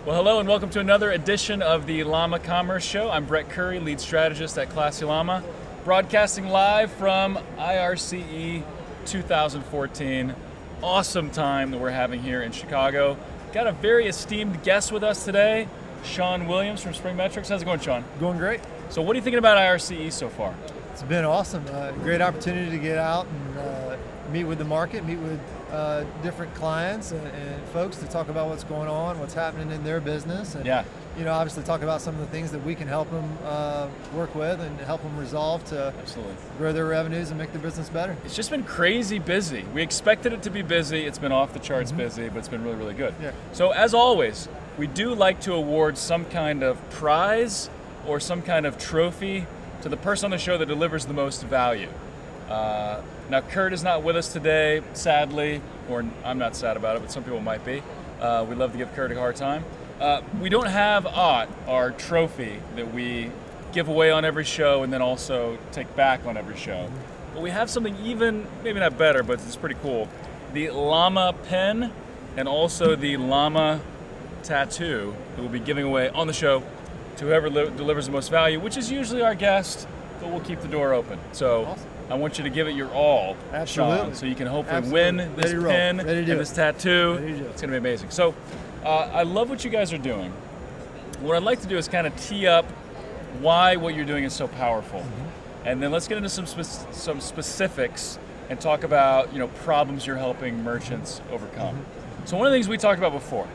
Well, hello and welcome to another edition of the Llama Commerce Show. I'm Brett Curry, lead strategist at Classy Llama, broadcasting live from IRCE 2014. Awesome time that we're having here in Chicago. Got a very esteemed guest with us today, Sean Williams from Spring Metrics. How's it going, Sean? Going great. So what are you thinking about IRCE so far? It's been awesome. Great opportunity to get out and meet with the market, meet with different clients and folks to talk about what's going on, what's happening in their business, and you know, obviously talk about some of the things that we can help them work with and help them resolve to grow their revenues and make their business better. It's just been crazy busy. We expected it to be busy. It's been off the charts busy, but it's been really, really good. Yeah. So as always, we do like to award some kind of prize or some kind of trophy to the person on the show that delivers the most value. Now Kurt is not with us today, sadly, or I'm not sad about it, but some people might be. We'd love to give Kurt a hard time. We don't have our trophy that we give away on every show and then also take back on every show. But we have something even, maybe not better, but it's pretty cool. The Llama pen and also the Llama tattoo that we'll be giving away on the show to whoever delivers the most value, which is usually our guest, but we'll keep the door open. So awesome. I want you to give it your all, Sean, so you can hopefully win this pen and this tattoo. It's going to be amazing. So I love what you guys are doing. What I'd like to do is kind of tee up why what you're doing is so powerful. And then let's get into some specifics and talk about problems you're helping merchants overcome. So one of the things we talked about before,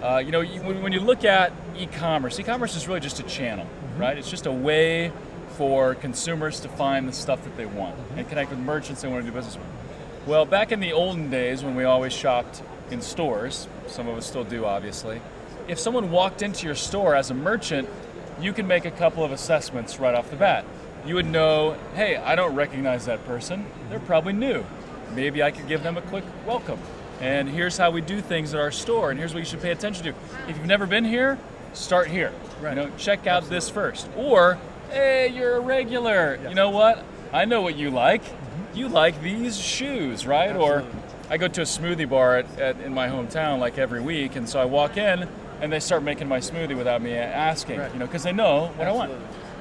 when you look at e-commerce is really just a channel, right? It's just a way for consumers to find the stuff that they want and connect with merchants they want to do business with. Well, back in the olden days when we always shopped in stores, some of us still do obviously, if someone walked into your store as a merchant, you can make a couple of assessments right off the bat. You would know, hey, I don't recognize that person, they're probably new. Maybe I could give them a quick welcome. And here's how we do things at our store, and here's what you should pay attention to. If you've never been here, start here. Right. Check out this first. Or, hey, you're a regular. You know what? I know what you like. You like these shoes, right? Absolutely. Or I go to a smoothie bar in my hometown like every week, and so I walk in and they start making my smoothie without me asking, because they know what I want,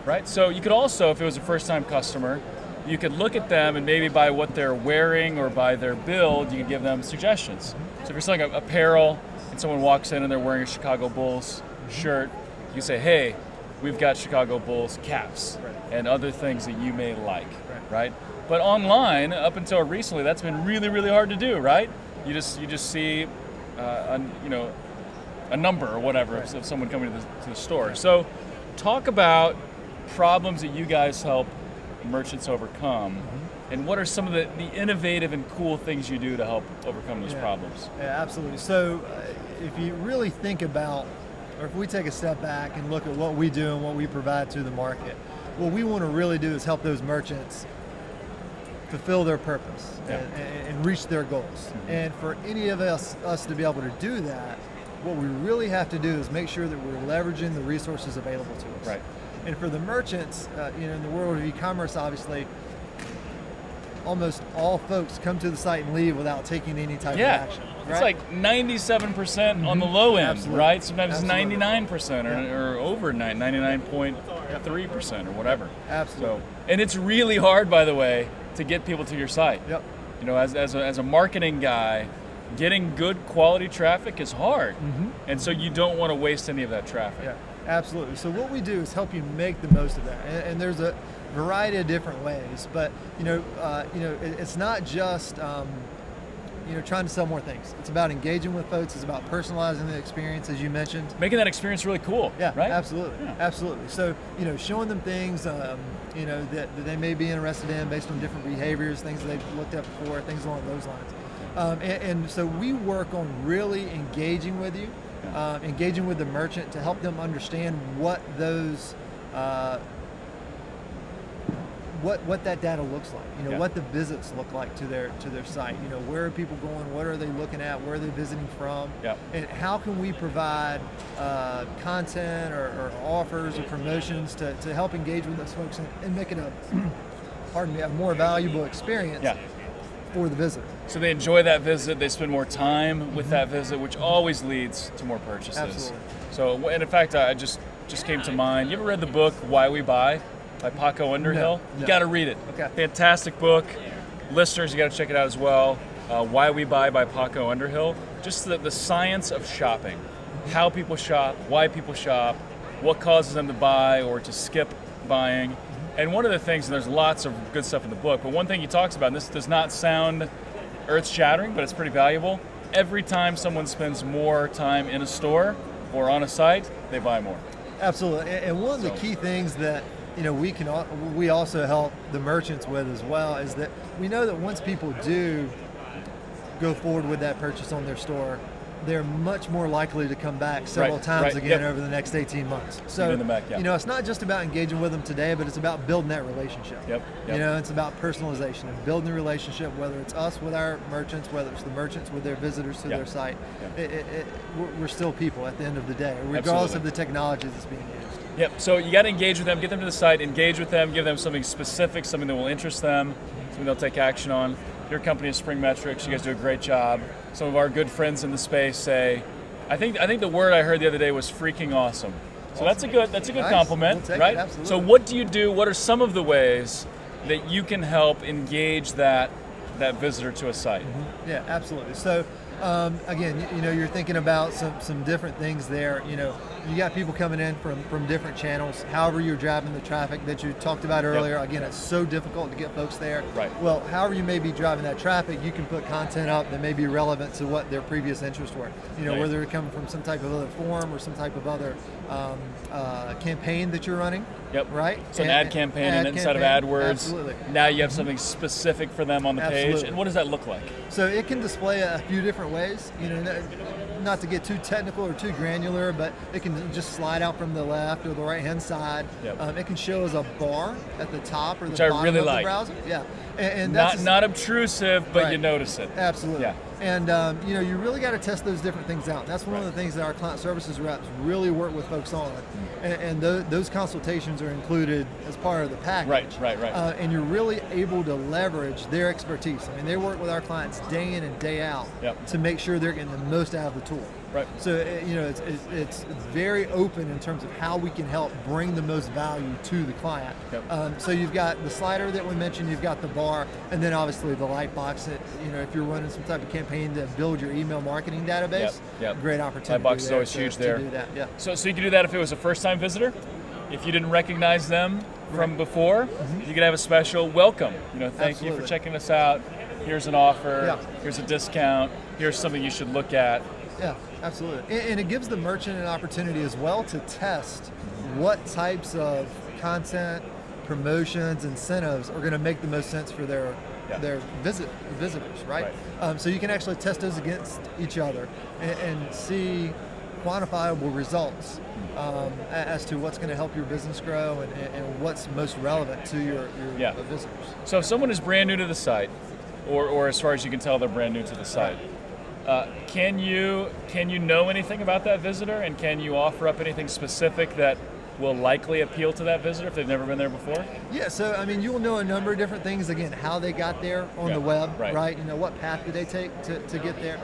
right? So you could also, if it was a first-time customer, you could look at them and maybe by what they're wearing or by their build, you could give them suggestions. So if you're selling apparel and someone walks in and they're wearing a Chicago Bulls shirt, you say, hey, we've got Chicago Bulls caps and other things that you may like, right? But online, up until recently, that's been really, really hard to do, right? You just see, a number or whatever of someone coming to the store. So, talk about problems that you guys help merchants overcome, and what are some of the innovative and cool things you do to help overcome those problems? Yeah, absolutely. So, if you really think about, or if we take a step back and look at what we do and what we provide to the market, what we want to really do is help those merchants fulfill their purpose and reach their goals. And for any of us to be able to do that, what we really have to do is make sure that we're leveraging the resources available to us. Right. And for the merchants, in the world of e-commerce, obviously, almost all folks come to the site and leave without taking any type of action. Right? It's like 97% on the low end, right? Sometimes it's 99% or over 99.3% or whatever. Absolutely. So, and it's really hard, by the way, to get people to your site. Yep. As a marketing guy, getting good quality traffic is hard. And so you don't want to waste any of that traffic. Yeah, absolutely. So what we do is help you make the most of that. And there's a variety of different ways, but it's not just trying to sell more things. It's about engaging with folks. It's about personalizing the experience, as you mentioned. Making that experience really cool. Yeah, right? Absolutely, absolutely. So showing them things that they may be interested in based on different behaviors, things that they've looked at before, things along those lines. And so we work on really engaging with you, engaging with the merchant to help them understand what those what that data looks like, what the visits look like to their site, where are people going, what are they looking at, where are they visiting from, and how can we provide content or offers or promotions to help engage with those folks and make it a more valuable experience for the visitor. So they enjoy that visit, they spend more time with that visit, which always leads to more purchases. Absolutely. So, and in fact, I just came to mind, you ever read the book Why We Buy by Paco Underhill? No. You got to read it. Okay. Fantastic book. Listeners, you got to check it out as well. Why We Buy by Paco Underhill. Just the science of shopping. How people shop, why people shop, what causes them to buy or to skip buying. And one of the things, and there's lots of good stuff in the book, but one thing he talks about, and this does not sound earth-shattering, but it's pretty valuable. Every time someone spends more time in a store or on a site, they buy more. Absolutely, and one of the key things that we also help the merchants with as well is that we know that once people do go forward with that purchase on their store, they're much more likely to come back several times again over the next 18 months. So, it's not just about engaging with them today, but it's about building that relationship. It's about personalization and building the relationship, whether it's us with our merchants, whether it's the merchants with their visitors to their site. We're still people at the end of the day, regardless of the technology that's being used. Yep, so you got to engage with them, get them to the site, engage with them, give them something specific, something that will interest them, something they'll take action on. Your company is Spring Metrics, you guys do a great job. Some of our good friends in the space say, I think the word I heard the other day was freaking awesome. So that's a good compliment, right? Absolutely. So what do you do? What are some of the ways that you can help engage that visitor to a site? Mm-hmm. Yeah, absolutely. So again, you're thinking about some different things there. You got people coming in from different channels. However you're driving the traffic that you talked about earlier, again, it's so difficult to get folks there. Right. Well, however you may be driving that traffic, you can put content up that may be relevant to what their previous interests were. Whether they're coming from some type of other forum or some type of other campaign that you're running. Yep. Right. So an ad campaign inside of AdWords. Absolutely. Now you have something specific for them on the page. And what does that look like? So it can display a few different ways. Not to get too technical or too granular, but it can just slide out from the left or the right-hand side. Yep. It can show as a bar at the top or the bottom of the browser. Yeah, and that's not obtrusive, but you notice it. Absolutely. Yeah. And you really got to test those different things out. And that's one of the things that our client services reps really work with folks on. And those consultations are included as part of the package. Right. And you're really able to leverage their expertise. I mean, they work with our clients day in and day out to make sure they're getting the most out of the tool. Right. So it's very open in terms of how we can help bring the most value to the client. Yep. So you've got the slider that we mentioned, you've got the bar, and then obviously the light box. That if you're running some type of campaign to build your email marketing database, great opportunity. Light box is always huge there. To do that. Yeah. So you could do that if it was a first-time visitor. If you didn't recognize them from before, you could have a special welcome. Thank you for checking us out. Here's an offer. Here's a discount. Here's something you should look at. Yeah, absolutely. And it gives the merchant an opportunity as well to test what types of content, promotions, incentives are going to make the most sense for their visitors, right? So you can actually test those against each other and see quantifiable results as to what's going to help your business grow and what's most relevant to your visitors. So if someone is brand new to the site, or as far as you can tell, they're brand new to the site, can you know anything about that visitor, and can you offer up anything specific that will likely appeal to that visitor if they've never been there before? Yeah, so I mean, you'll know a number of different things. Again, how they got there on the web, right? What path did they take to get there?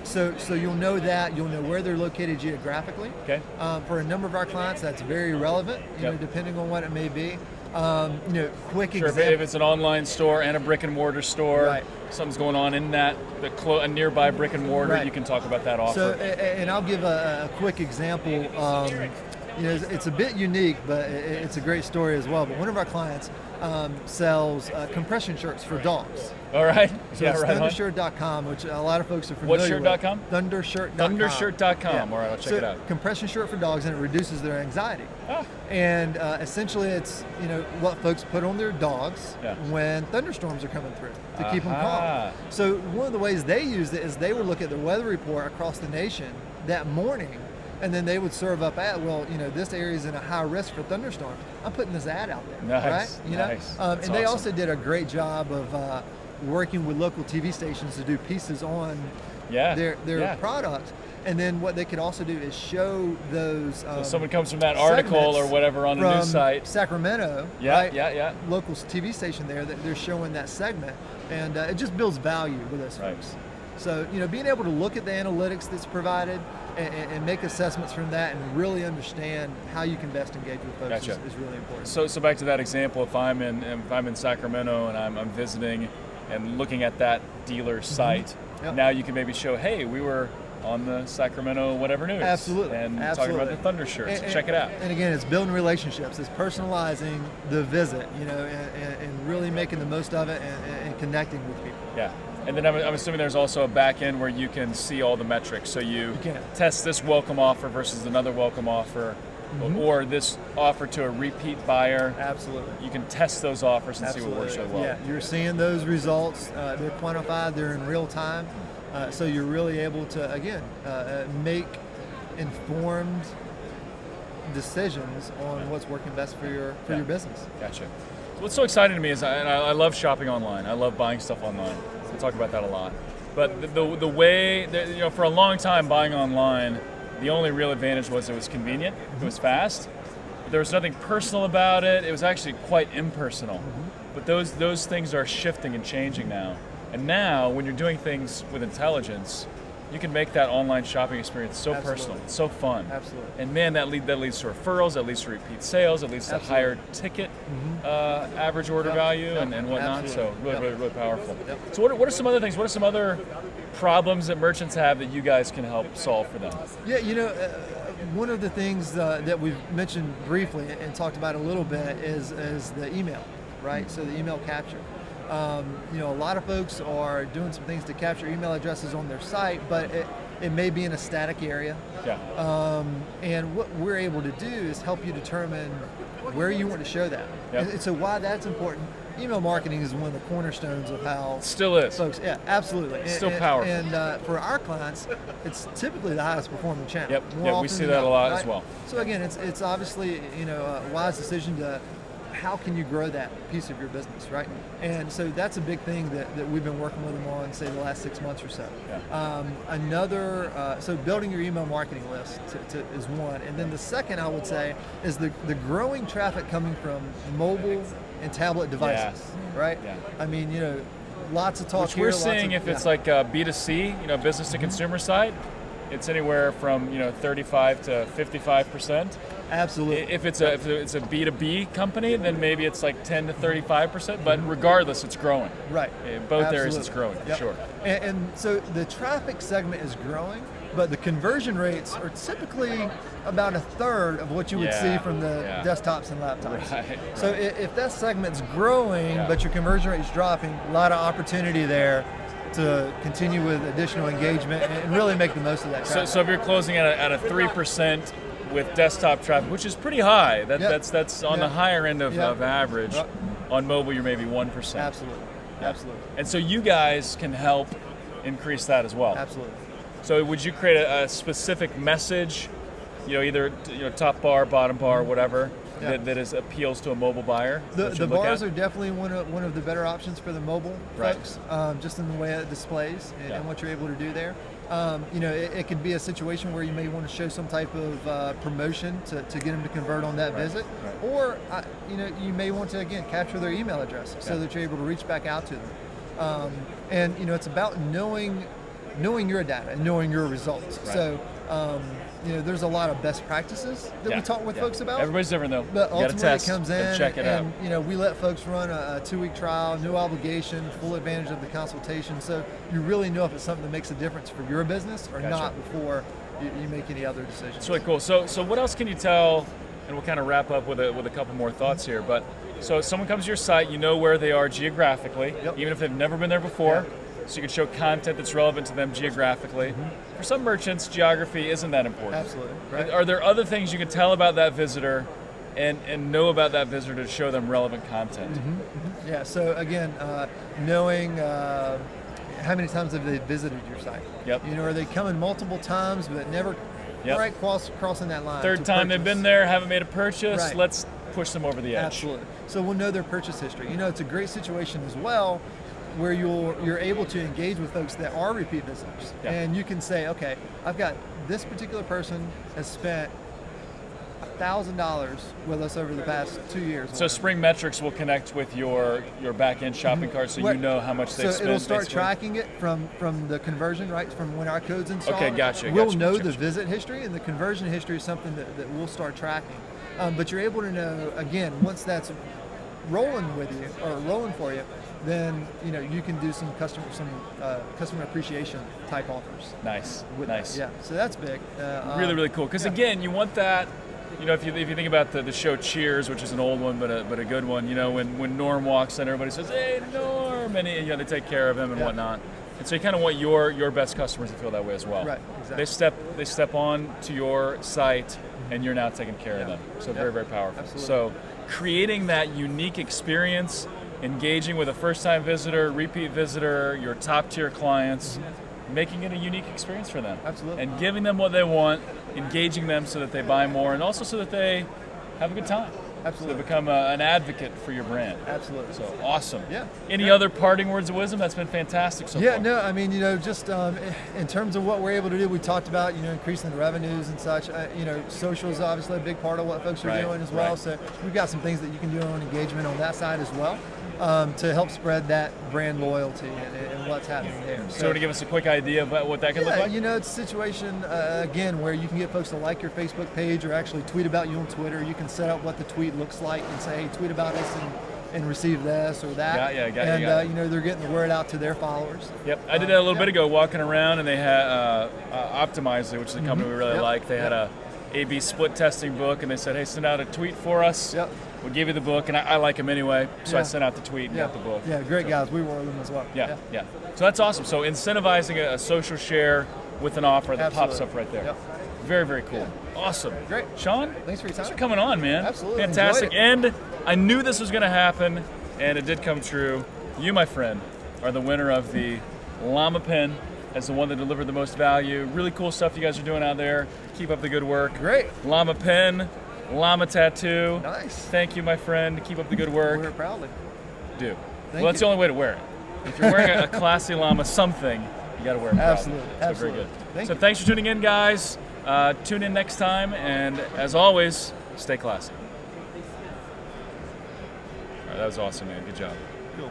So you'll know that. You'll know where they're located geographically. Okay. For a number of our clients, that's very relevant. Depending on what it may be. Quick example. If it's an online store and a brick and mortar store, something's going on in that a nearby brick and mortar, you can talk about that offer. So, and I'll give a quick example. It's a bit unique, but it's a great story as well. But one of our clients sells compression shirts for dogs. All right. So it's thundershirt.com, which a lot of folks are familiar with. What shirt.com? Thundershirt.com. Thundershirt.com. All right, I'll check it out. Compression shirt for dogs, and it reduces their anxiety. And essentially, it's what folks put on their dogs when thunderstorms are coming through to keep them calm. So one of the ways they used it is they would look at the weather report across the nation that morning, and then they would serve up this area is in a high risk for thunderstorms. I'm putting this ad out there, right? Nice. And they also did a great job of working with local TV stations to do pieces on their products. And then what they could also do is show those. So someone comes from that article or whatever on the news site. Sacramento, right? Local TV station there that they're showing that segment, and it just builds value with those folks. So being able to look at the analytics that's provided and make assessments from that, and really understand how you can best engage with folks is really important. So back to that example, if I'm in Sacramento and I'm visiting and looking at that dealer's site, now you can maybe show, hey, we were on the Sacramento whatever news. Absolutely. And talking about the Thunder shirts. Check it out. And again, it's building relationships. It's personalizing the visit, and really making the most of it and connecting with people. Yeah. And then I'm assuming there's also a back end where you can see all the metrics. So you test this welcome offer versus another welcome offer, or this offer to a repeat buyer. Absolutely. You can test those offers and see what works really well. Yeah, you're seeing those results. They're quantified. They're in real time. So you're really able to, again, make informed decisions on what's working best for your business. Gotcha. So what's so exciting to me is I love shopping online. I love buying stuff online. We'll talk about that a lot. But the way, for a long time buying online, the only real advantage was it was convenient, it was fast. There was nothing personal about it. It was actually quite impersonal. But those things are shifting and changing now. And now, when you're doing things with intelligence, you can make that online shopping experience so personal, it's so fun. Absolutely. And man, that leads to referrals, that leads to repeat sales, that leads to higher ticket average order value and whatnot. So really powerful. So what are some other things? What are some other problems that merchants have that you guys can help solve for them? Yeah, one of the things that we've mentioned briefly and talked about a little bit is the email, right? So the email capture. A lot of folks are doing some things to capture email addresses on their site, but it may be in a static area. Yeah. And what we're able to do is help you determine where you want to show that. Yep. And so why that's important, email marketing is one of the cornerstones of how still is. Folks, absolutely. It's still powerful. And for our clients, it's typically the highest performing channel. Yep. We see that a lot as well. So again, it's obviously a wise decision to how can you grow that piece of your business, right? And so that's a big thing that we've been working with them on, say, the last 6 months or so. Yeah. So building your email marketing list is one. And then the second, I would say, is the growing traffic coming from mobile and tablet devices, right? Yeah. I mean, lots of talk here. Which we're seeing if it's like B2C, business to consumer side, it's anywhere from 35 to 55%. Absolutely. If it's a B2B company, then maybe it's like 10 to 35%. But regardless, it's growing. Right. In both areas, it's growing for sure. And so the traffic segment is growing, but the conversion rates are typically about a third of what you would see from the desktops and laptops. Right. So if that segment's growing, but your conversion rate's dropping, a lot of opportunity there to continue with additional engagement and really make the most of that traffic. So if you're closing at a 3% with desktop traffic, which is pretty high, that's on the higher end of average. On mobile, you're maybe 1%. Absolutely. Absolutely. And so you guys can help increase that as well. Absolutely. So would you create a specific message, either top bar, bottom bar, whatever, that appeals to a mobile buyer? The bars are definitely one of the better options for the mobile folks, just in the way it displays and what you're able to do there. It could be a situation where you may want to show some type of promotion to get them to convert on that visit, or you may want to again capture their email address so that you're able to reach back out to them. It's about knowing your data and knowing your results. So. There's a lot of best practices that we talk with folks about. Everybody's different though. But ultimately it comes in and check it out. We let folks run a 2-week trial, no obligation, full advantage of the consultation. So you really know if it's something that makes a difference for your business or not before you make any other decisions. It's really cool. So what else can you tell, and we'll kind of wrap up with a couple more thoughts here, but so someone comes to your site, you know where they are geographically, even if they've never been there before. So you can show content that's relevant to them geographically. For some merchants, geography isn't that important. Absolutely. Right. Are there other things you can tell about that visitor and know about that visitor to show them relevant content? Yeah, so again, knowing how many times have they visited your site? Are they coming multiple times but never quite crossing that line? Third time they've been there, haven't made a purchase, let's push them over the edge. Absolutely. So we'll know their purchase history. It's a great situation as well where you're able to engage with folks that are repeat visitors, and you can say, okay, I've got this particular person has spent $1,000 with us over the past 2 years. So Spring Metrics will connect with your back-end shopping cart, so you know how much they spent. So it'll start tracking it from the conversion, right, from when our code's installed. Okay, gotcha. We'll know the visit history, and the conversion history is something that we'll start tracking. But you're able to know, again, once that's rolling with you, or rolling for you, then you can do some customer appreciation type offers. Nice, nice. Yeah, so that's big. Really, really cool. Because again, you want that. If you think about the show Cheers, which is an old one but a good one, when Norm walks in, everybody says, "Hey, Norm," and they take care of him and whatnot. And so you kind of want your best customers to feel that way as well. Right, exactly. They step on to your site, and you're now taking care of them. So very, very powerful. Absolutely. So creating that unique experience, engaging with a first-time visitor, repeat visitor, your top-tier clients, making it a unique experience for them. Absolutely. And giving them what they want, engaging them so that they buy more, and also so that they have a good time. Absolutely. So they become an advocate for your brand. Absolutely. So awesome. Yeah. Any other parting words of wisdom? That's been fantastic so far. Yeah, no, I mean, just in terms of what we're able to do, we talked about, increasing the revenues and such. Social is obviously a big part of what folks are doing as well. Right. So we've got some things that you can do on engagement on that side as well. To help spread that brand loyalty and what's happening there. So to give us a quick idea about what that can look like? It's a situation, again, where you can get folks to like your Facebook page or actually tweet about you on Twitter. You can set up what the tweet looks like and say, hey, tweet about us and receive this or that. They're getting the word out to their followers. Yep, I did that a little bit ago, walking around, and they had Optimizely, which is a company we really like. They had a A/B split testing book, and they said, hey, send out a tweet for us. Yep. We'll give you the book, and I like them anyway, so I sent out the tweet and got the book. Yeah, great guys. We work with them as well. Yeah. So that's awesome. So incentivizing a social share with an offer that pops up right there. Yep. Very, very cool. Yeah. Awesome. Great. Sean? Thanks for your time. Thanks for coming on, man. Absolutely. Fantastic. And I knew this was going to happen, and it did come true. You, my friend, are the winner of the Llama pen as the one that delivered the most value. Really cool stuff you guys are doing out there. Keep up the good work. Great. Llama pen, Llama tattoo. Nice. Thank you, my friend. Keep up the good work. Wear it proudly. Do. Well, that's the only way to wear it. If you're wearing a classy Llama something, you got to wear it proudly. Absolutely. So very good. Thanks for tuning in, guys. Tune in next time, and as always, stay classy. All right, that was awesome, man. Good job. Cool.